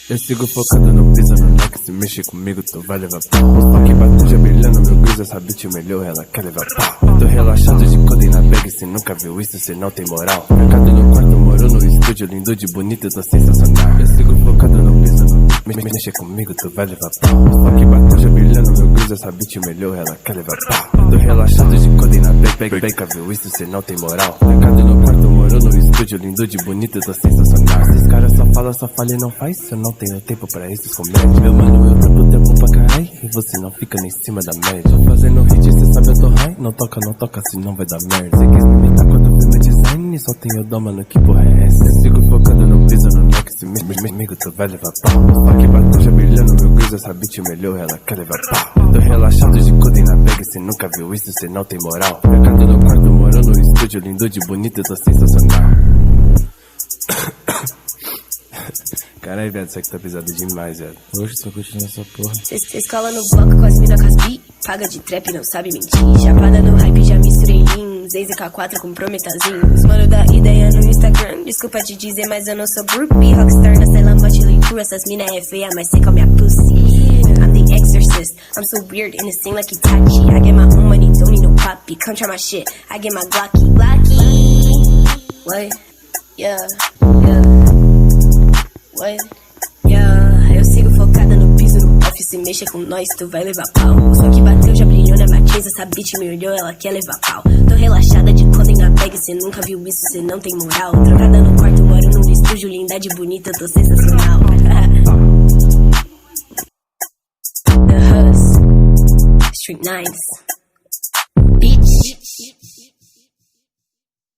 Eu sigo focado, não pisa no like. Se mexer comigo, tu vai levar pau. O que bateu já brilhando, meu Deus, essa bitch melhor, ela quer levar pau. Eu tô relaxado de coden na bag, cê nunca viu isso, cê não tem moral. Mercado no quarto, morou no estúdio, lindo de bonito, eu tô sensacional. Eu sigo focado, não pisa no mexer comigo, tu vai levar pau. O que bateu já brilhando, meu Deus, essa bitch melhor, ela quer levar pau. Eu tô relaxado de coden na bag, nunca viu isso, cê não tem moral. Mercado no quarto, morou no estúdio, lindo de bonito, eu tô sensacional. Esses caras só fala e não faz, eu não tenho tempo pra esses comédias. Meu mano, eu trampo tempo pra caralho, e você não fica nem em cima da média. Tô fazendo hit, cê sabe eu tô high, não toca, senão vai dar merda. Cê quis me imitar quando eu vi meu design, só tenho dó, mano, que porra é essa? Eu sigo focado, não pisa no like, se comigo tu vai levar pau. Só que bateu já brilhando, meu Deus, essa bitch melhor, ela quer levar pau. Tô relaxado de coden na bag, cê nunca viu isso, cê não tem moral. Mercado no quarto, morou no estúdio, lindo de bonito, eu tô sensacional. Caralho, velho, isso aqui tá pesado demais, velho. Hoje só continua essa porra. Cês cola no bloco com as mina com as bi, paga de trap e não sabe mentir. Chapada no hype, já misturei lean, Zez K4 com prometazinho. Os mano da ideia no Instagram, desculpa te dizer, mas eu não sou groupie. Rockstar na Cela Motley Crue, essas mina é feia, mas sei como é a pussy. I'm the exorcist, I'm so weird and it seem like Itachi. I get my own money, don't need no poppy. Come try my shit, I get my Glocky. What? Yeah. What? Yeah, eu sigo focada no piso, no off, se mexa com nós, tu vai levar pau. Só que bateu, já brilhou na batiza, essa bitch me olhou, ela quer levar pau. Tô relaxada de coden na bag, cê nunca viu isso, cê não tem moral. Trocada no quarto, moro num estúdio, lindade bonita, tô sensacional. The Hus, Street Nines.